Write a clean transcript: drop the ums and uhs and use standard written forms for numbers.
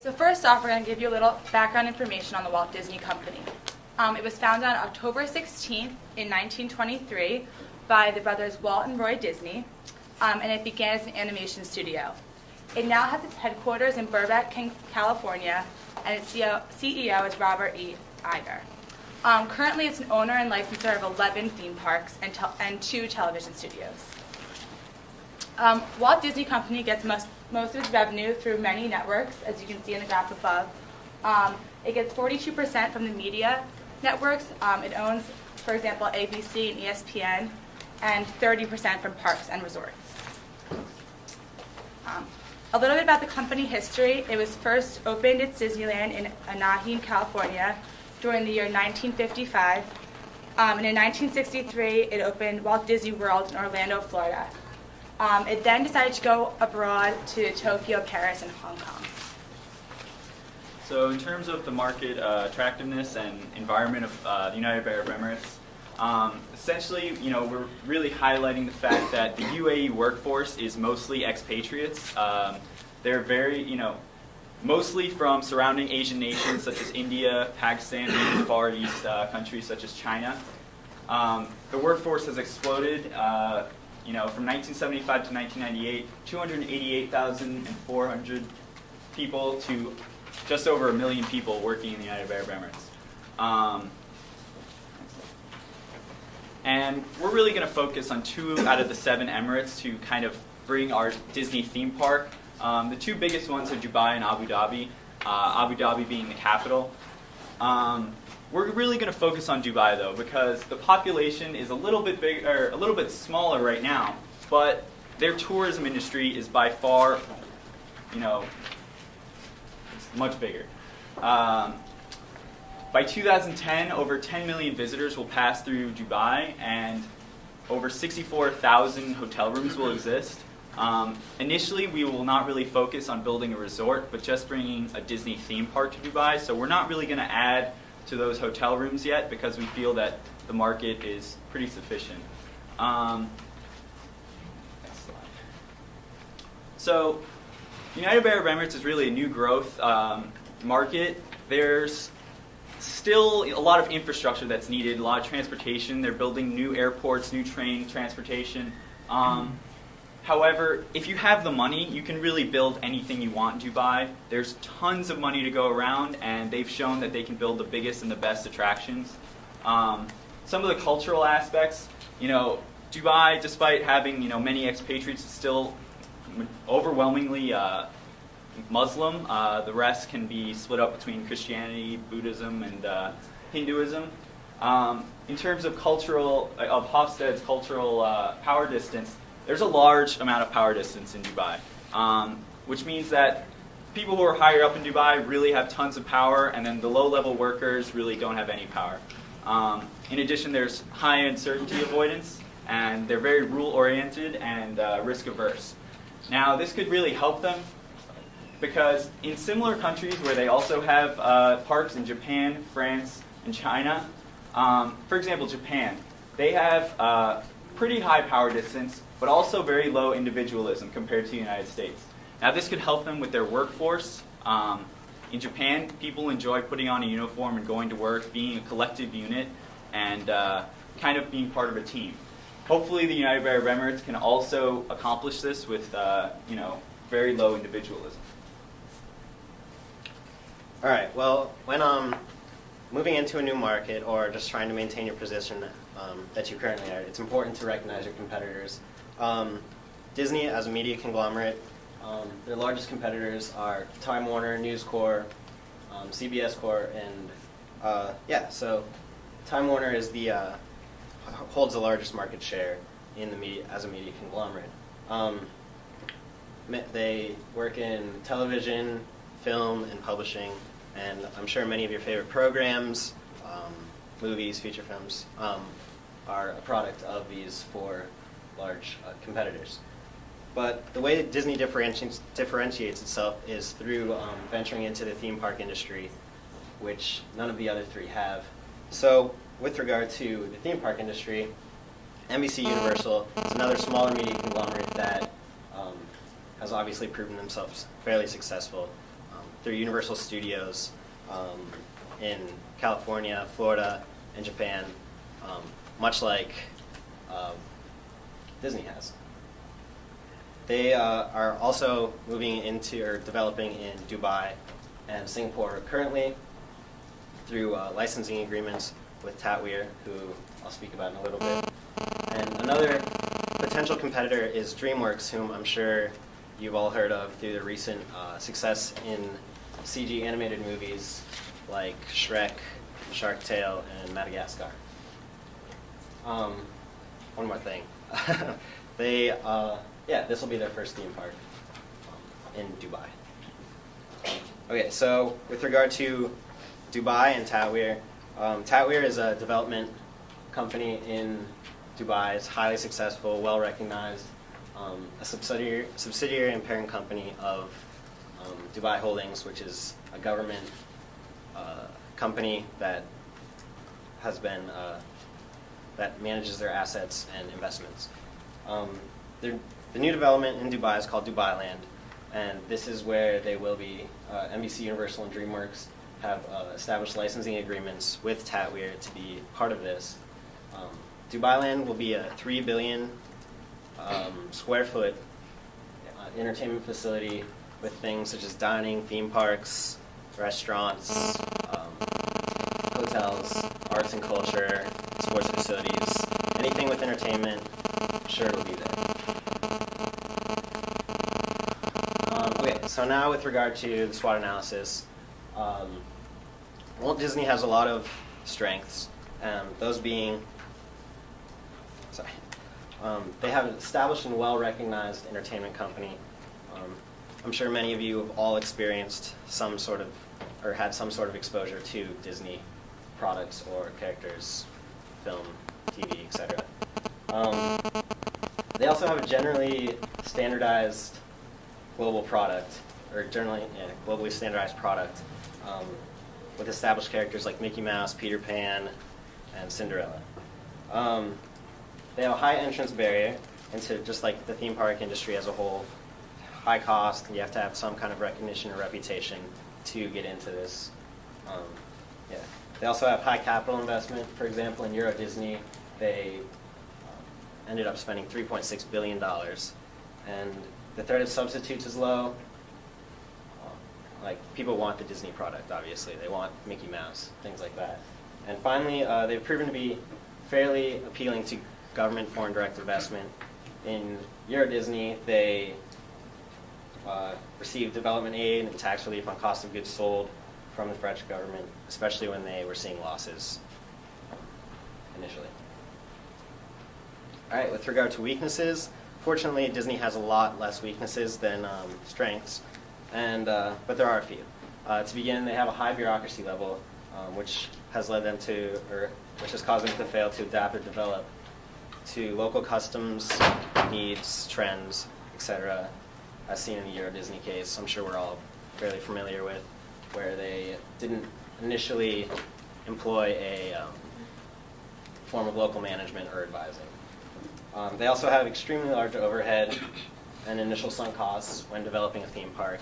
So first off, we're going to give you a little background information on the Walt Disney Company. It was founded on October 16th in 1923 by the brothers Walt and Roy Disney, and it began as an animation studio. It now has its headquarters in Burbank, California, and its CEO is Robert E. Iger. Currently, it's an owner and licensor of 11 theme parks and 2 television studios. Walt Disney Company gets most of its revenue through many networks, as you can see in the graph above. It gets 42% from the media networks. It owns, for example, ABC and ESPN, and 30% from parks and resorts. A little bit about the company history. It was first opened its Disneyland in Anaheim, California during the year 1955. And in 1963, it opened Walt Disney World in Orlando, Florida. It then decided to go abroad to Tokyo, Paris, and Hong Kong. So in terms of the market attractiveness and environment of the United Arab Emirates, essentially, we're really highlighting the fact that the UAE workforce is mostly expatriates. They're very, mostly from surrounding Asian nations such as India, Pakistan, and even Far East countries such as China. The workforce has exploded. From 1975 to 1998, 288,400 people to just over 1 million people working in the United Arab Emirates. And we're really going to focus on 2 out of the 7 Emirates to kind of bring our Disney theme park. The 2 biggest ones are Dubai and Abu Dhabi, Abu Dhabi being the capital. We're really going to focus on Dubai, though, because the population is a little bit bigger, a little bit smaller right now, but their tourism industry is by far, it's much bigger. By 2010, over 10 million visitors will pass through Dubai, and over 64,000 hotel rooms will exist. Initially, we will not really focus on building a resort, but just bringing a Disney theme park to Dubai, so we're not really going to add to those hotel rooms yet because we feel that the market is pretty sufficient. Next slide. So, United Arab Emirates is really a new growth market. There's still a lot of infrastructure that's needed, a lot of transportation. They're building new airports, new train transportation. However, if you have the money, you can really build anything you want in Dubai. There's tons of money to go around, and they've shown that they can build the biggest and the best attractions. Some of the cultural aspects, Dubai, despite having many expatriates, is still overwhelmingly Muslim. The rest can be split up between Christianity, Buddhism, and Hinduism. In terms of Hofstede's cultural power distance, there's a large amount of power distance in Dubai, which means that people who are higher up in Dubai really have tons of power, and then the low-level workers really don't have any power. In addition, there's high uncertainty avoidance, and they're very rule-oriented and risk-averse. Now, this could really help them because in similar countries where they also have parks in Japan, France, and China, for example, Japan, they have pretty high power distance, but also very low individualism compared to the United States. Now, this could help them with their workforce. In Japan, people enjoy putting on a uniform and going to work, being a collective unit, and kind of being part of a team. Hopefully, the United Arab Emirates can also accomplish this with, very low individualism. All right. Well, when moving into a new market or just trying to maintain your position that you currently are, it's important to recognize your competitors. Disney, as a media conglomerate, their largest competitors are Time Warner, News Corp, CBS Corp, and so Time Warner is holds the largest market share in the media as a media conglomerate. They work in television, film, and publishing, and I'm sure many of your favorite programs, movies, feature films, are a product of these 4 large competitors. But the way that Disney differentiates itself is through venturing into the theme park industry, which none of the other 3 have. So with regard to the theme park industry, NBC Universal is another smaller media conglomerate that has obviously proven themselves fairly successful. through Universal Studios in California, Florida, and Japan, much like Disney has. They are also moving into or developing in Dubai and Singapore currently through licensing agreements with Tatweer, who I'll speak about in a little bit. And another potential competitor is DreamWorks, whom I'm sure you've all heard of through the recent success in CG animated movies like Shrek, Shark Tale, and Madagascar. One more thing. This will be their first theme park in Dubai. Okay, so with regard to Dubai and Tatweer, Tatweer is a development company in Dubai. It's highly successful, well recognized, a subsidiary and parent company of Dubai Holdings, which is a government company that has been that manages their assets and investments. The new development in Dubai is called Dubai Land, and this is where they will be. NBC, Universal, and DreamWorks have established licensing agreements with Tatweer to be part of this. Dubai Land will be a 3 billion square foot entertainment facility with things such as dining, theme parks, restaurants, hotels, arts and culture, sports facilities, anything with entertainment, sure it'll be there. Okay, so now with regard to the SWOT analysis, Walt Disney has a lot of strengths, those being, they have an established and well-recognized entertainment company. I'm sure many of you have all experienced some sort of, or had some sort of exposure to Disney products or characters, film, TV, etc. They also have a generally standardized global product, or globally standardized product, with established characters like Mickey Mouse, Peter Pan, and Cinderella. They have a high entrance barrier into just like the theme park industry as a whole. High cost, you have to have some kind of recognition or reputation to get into this. They also have high capital investment. For example, in Euro Disney, they ended up spending $3.6 billion. And the threat of substitutes is low. Like, people want the Disney product, obviously. They want Mickey Mouse, things like that. And finally, they've proven to be fairly appealing to government foreign direct investment. In Euro Disney, they received development aid and tax relief on cost of goods sold from the French government, especially when they were seeing losses initially. All right, with regard to weaknesses, fortunately, Disney has a lot less weaknesses than strengths, but there are a few. To begin, they have a high bureaucracy level, which has led them to, or which has caused them to fail to adapt or develop to local customs, needs, trends, etc., as seen in the Euro Disney case. I'm sure we're all fairly familiar with, where they didn't initially employ a form of local management or advising. They also have extremely large overhead and initial sunk costs when developing a theme park,